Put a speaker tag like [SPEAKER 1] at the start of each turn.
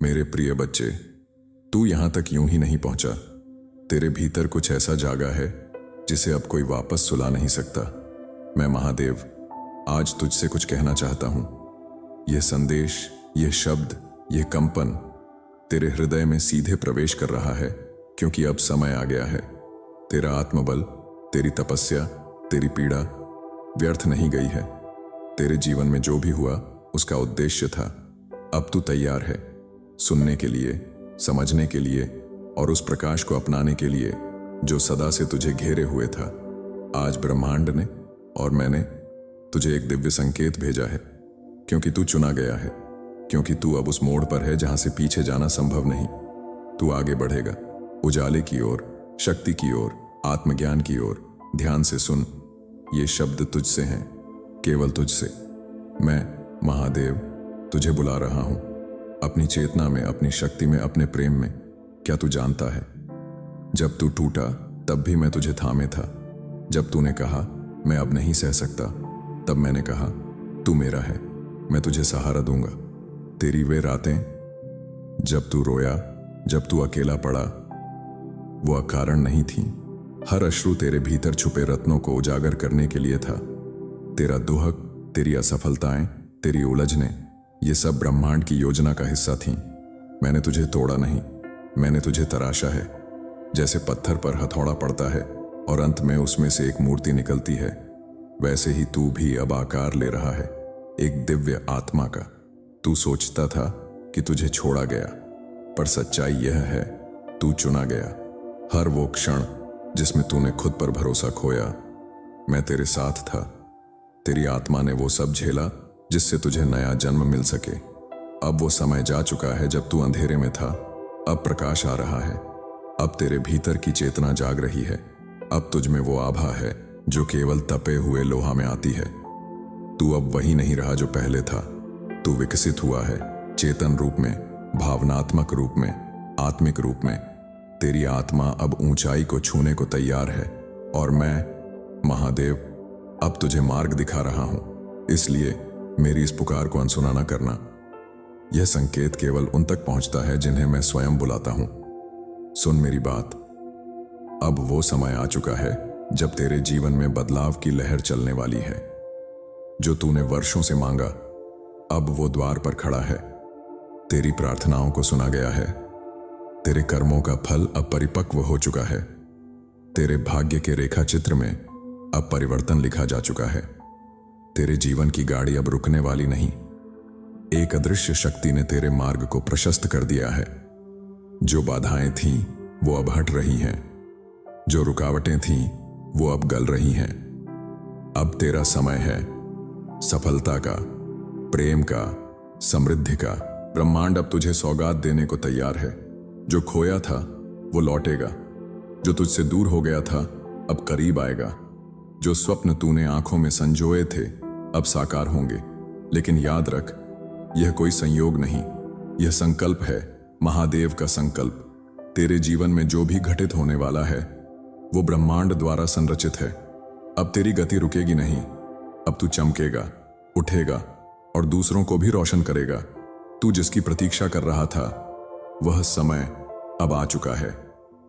[SPEAKER 1] मेरे प्रिय बच्चे, तू यहां तक यूं ही नहीं पहुंचा। तेरे भीतर कुछ ऐसा जागा है जिसे अब कोई वापस सुला नहीं सकता। मैं महादेव आज तुझसे कुछ कहना चाहता हूं। यह संदेश, यह शब्द, यह कंपन तेरे हृदय में सीधे प्रवेश कर रहा है, क्योंकि अब समय आ गया है। तेरा आत्मबल, तेरी तपस्या, तेरी पीड़ा व्यर्थ नहीं गई है। तेरे जीवन में जो भी हुआ उसका उद्देश्य था। अब तू तैयार है सुनने के लिए, समझने के लिए और उस प्रकाश को अपनाने के लिए जो सदा से तुझे घेरे हुए था। आज ब्रह्मांड ने और मैंने तुझे एक दिव्य संकेत भेजा है, क्योंकि तू चुना गया है, क्योंकि तू अब उस मोड़ पर है जहां से पीछे जाना संभव नहीं। तू आगे बढ़ेगा, उजाले की ओर, शक्ति की ओर, आत्मज्ञान की ओर। ध्यान से सुन, ये शब्द तुझसे हैं, केवल तुझसे। मैं महादेव तुझे बुला रहा हूं, अपनी चेतना में, अपनी शक्ति में, अपने प्रेम में। क्या तू जानता है, जब तू टूटा तब भी मैं तुझे थामे था। जब तूने कहा मैं अब नहीं सह सकता, तब मैंने कहा तू मेरा है, मैं तुझे सहारा दूंगा। तेरी वे रातें जब तू रोया, जब तू अकेला पड़ा, वो अकारण नहीं थी। हर अश्रु तेरे भीतर छुपे रत्नों को उजागर करने के लिए था। तेरा दुहक, तेरी असफलताएं, तेरी उलझनें, ये सब ब्रह्मांड की योजना का हिस्सा थीं। मैंने तुझे तोड़ा नहीं, मैंने तुझे तराशा है। जैसे पत्थर पर हथौड़ा पड़ता है और अंत में उसमें से एक मूर्ति निकलती है, वैसे ही तू भी अब आकार ले रहा है, एक दिव्य आत्मा का। तू सोचता था कि तुझे छोड़ा गया, पर सच्चाई यह है तू चुना गया। हर वो क्षण जिसमें तूने खुद पर भरोसा खोया, मैं तेरे साथ था। तेरी आत्मा ने वो सब झेला जिससे तुझे नया जन्म मिल सके। अब वो समय जा चुका है जब तू अंधेरे में था, अब प्रकाश आ रहा है। अब तेरे भीतर की चेतना जाग रही है। अब तुझ में वो आभा है जो केवल तपे हुए लोहा में आती है। तू अब वही नहीं रहा जो पहले था। तू विकसित हुआ है, चेतन रूप में, भावनात्मक रूप में, आत्मिक रूप में। तेरी आत्मा अब ऊंचाई को छूने को तैयार है, और मैं महादेव अब तुझे मार्ग दिखा रहा हूं। इसलिए मेरी इस पुकार को अनसुना न करना। यह संकेत केवल उन तक पहुंचता है जिन्हें मैं स्वयं बुलाता हूं। सुन मेरी बात, अब वो समय आ चुका है जब तेरे जीवन में बदलाव की लहर चलने वाली है। जो तूने वर्षों से मांगा, अब वो द्वार पर खड़ा है। तेरी प्रार्थनाओं को सुना गया है। तेरे कर्मों का फल अब परिपक्व हो चुका है। तेरे भाग्य के रेखा चित्र में अब परिवर्तन लिखा जा चुका है। तेरे जीवन की गाड़ी अब रुकने वाली नहीं। एक अदृश्य शक्ति ने तेरे मार्ग को प्रशस्त कर दिया है। जो बाधाएं थीं वो अब हट रही हैं, जो रुकावटें थीं वो अब गल रही हैं। अब तेरा समय है सफलता का, प्रेम का, समृद्धि का। ब्रह्मांड अब तुझे सौगात देने को तैयार है। जो खोया था वो लौटेगा, जो तुझसे दूर हो गया था अब करीब आएगा। जो स्वप्न तूने आंखों में संजोए थे अब साकार होंगे। लेकिन याद रख, यह कोई संयोग नहीं, यह संकल्प है, महादेव का संकल्प। तेरे जीवन में जो भी घटित होने वाला है वो ब्रह्मांड द्वारा संरचित है। अब तेरी गति रुकेगी नहीं। अब तू चमकेगा, उठेगा और दूसरों को भी रोशन करेगा। तू जिसकी प्रतीक्षा कर रहा था, वह समय अब आ चुका है।